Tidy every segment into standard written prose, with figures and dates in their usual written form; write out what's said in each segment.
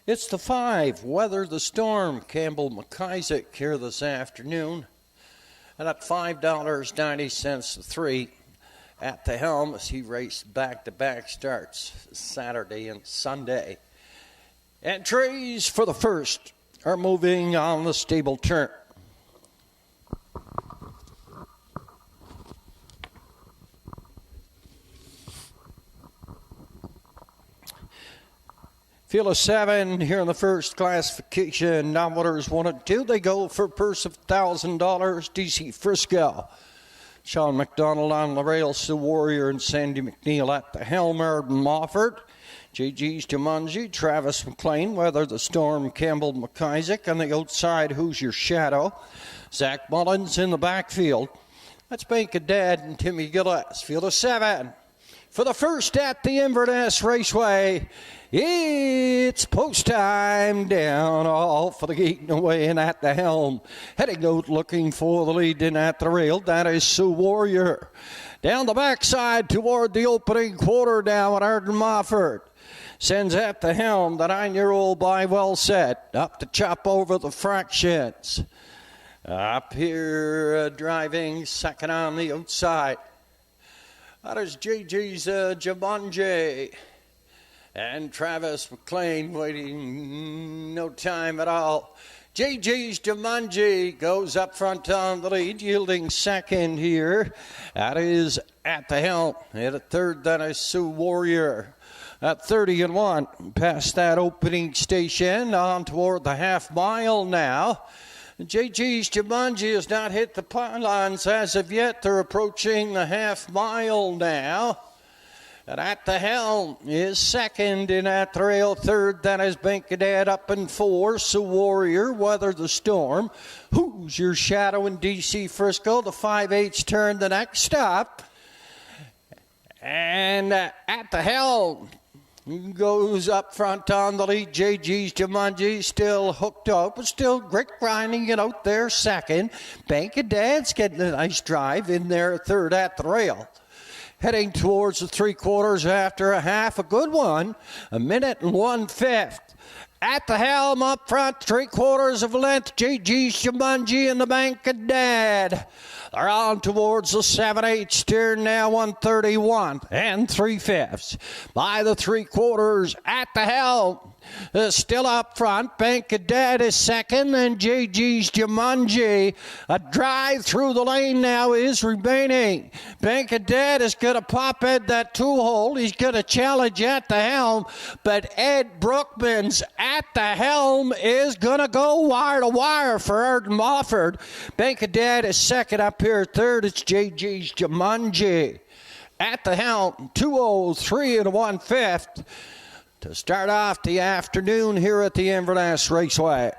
It's the 5, Weather the Storm, Campbell McIsaac here this afternoon. And at $5.90 the 3 at the helm as he raced back-to-back starts Saturday and Sunday. Entries for the first are moving on the stable turn. Field of 7 here in the first classification. Nominators 1 and 2. They go for a purse of $1,000. DC Frisco. Sean McDonald on the rails. Sue Warrior and Sandy McNeil at the helm. Arden Mofford. JG's Jumanji. Travis McLean. Weather the Storm. Campbell McIsaac. On the outside, Who's Your Shadow? Zach Mullins in the backfield. That's Bank of Dad and Timmy Gillis. Field of 7. For the first at the Inverness Raceway, it's post time down off for the gate and away and at the helm. Heading out looking for the lead in at the rail. That is Sue Warrior. Down the backside toward the opening quarter now at Arden Mofford. Sends at the helm the 9-year-old by Well Set. Up to chop over the fractions. Up here driving second on the outside. That is JG's Jumanji. And Travis McLean waiting no time at all. JG's Jumanji goes up front on the lead, yielding second here. That is at the helm. And at third, that is Sue Warrior. At 30-1, past that opening station, on toward the half mile now. JG's Jumanji has not hit the pylons as of yet. They're approaching the half mile now. And at the helm is second, and at the rail third, that is Bankadad up in 4. Sue Warrior, Weather the Storm. Who's Your Shadow in DC Frisco? The 5/8 turn the next stop. And at the helm goes up front on the lead. JG's Jumanji still hooked up, but still grinding it out there second. Bankadad's getting a nice drive in there third at the rail. Heading towards the 3/4 after a half. A good one. 1 1/5. At the helm up front, 3/4 of a length. JG's Jumanji and the Bankadad. They're on towards the 7/8 turn now, 131 3/5. By the 3/4 at the helm. Still up front, Bankadad is second, and JG's Jumanji. A drive through the lane now is remaining. Bankadad is going to pop Ed that 2-hole. He's going to challenge at the helm, but Ed Brookman's at the helm is going to go wire to wire for Arden Mofford. Bankadad is second up here. Third, it's JG's Jumanji. At the helm, 2:03 1/5. To start off the afternoon here at the Inverness Raceway.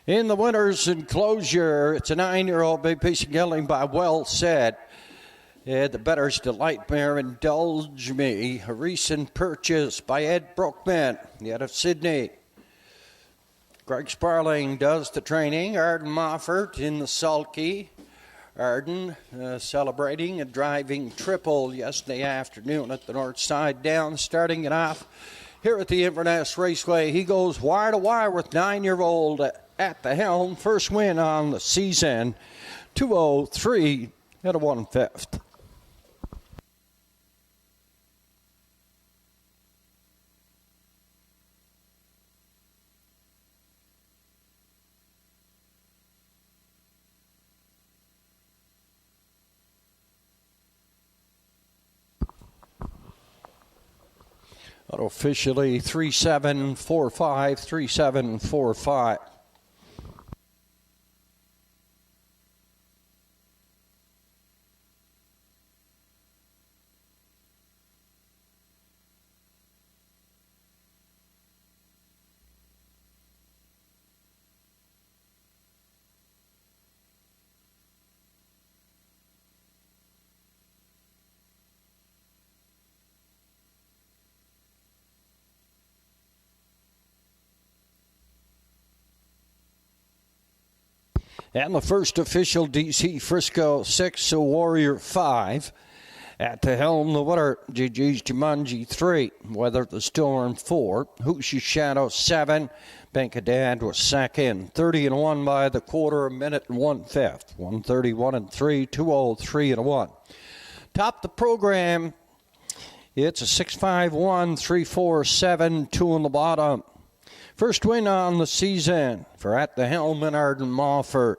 In the winner's enclosure, it's a 9-year-old big piece of gelding by Well Said. The Better's Delightmare, Indulge Me, a recent purchase by Ed Brookman, out of Sydney. Greg Sparling does the training. Arden Moffat in the sulky. Arden celebrating a driving triple yesterday afternoon at the North Side Down, starting it off here at the Inverness Raceway. He goes wire to wire with 9-year-old at the helm. First win on the season, 2:03 at a 1/5. Officially 3745, 3745. And the first official, DC Frisco 6, so Warrior 5. At the helm, the winner, GG's Jumanji 3. Weather the Storm 4. Hooshy Shadow 7. Bankadad was second. 30-1 by the quarter, a minute and 1/5. 1:31-3, 2:03-1. Top the program, it's a 6-5-1, 3-4-7, 2 on the bottom. First win on the season for At the Helm and Arden Moffat.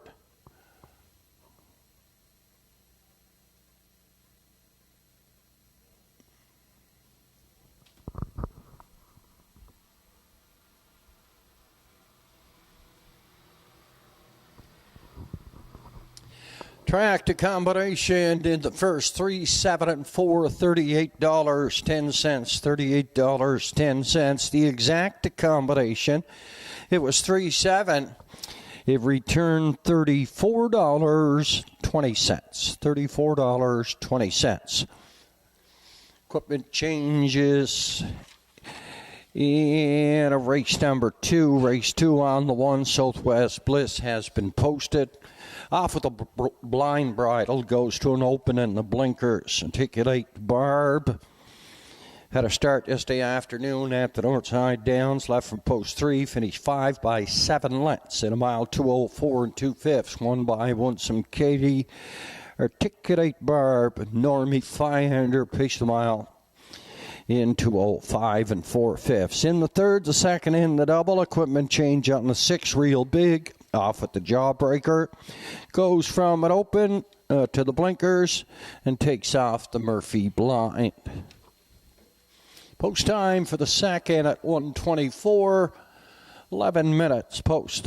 Track to combination in the first 3, 7, and 4, $38.10, $38.10. The exact combination, it was 3, 7. It returned $34.20, $34.20. Equipment changes in a race number 2. Race 2 on the 1, Southwest Bliss has been posted. Off with a blind bridle, goes to an open in the blinkers. Articulate Barb had a start yesterday afternoon at the Northside Downs, left from post 3, finished 5 by 7 lengths in a mile 2:04 2/5, won by Winsome Katie. Articulate Barb, Normie 500, pitched the mile in 2:05 4/5. In the third, the second in the double, equipment change on the 6, Real Big. Off at the Jawbreaker, goes from an open to the blinkers and takes off the Murphy blind. Post time for the second at 1:24, 11 minutes post.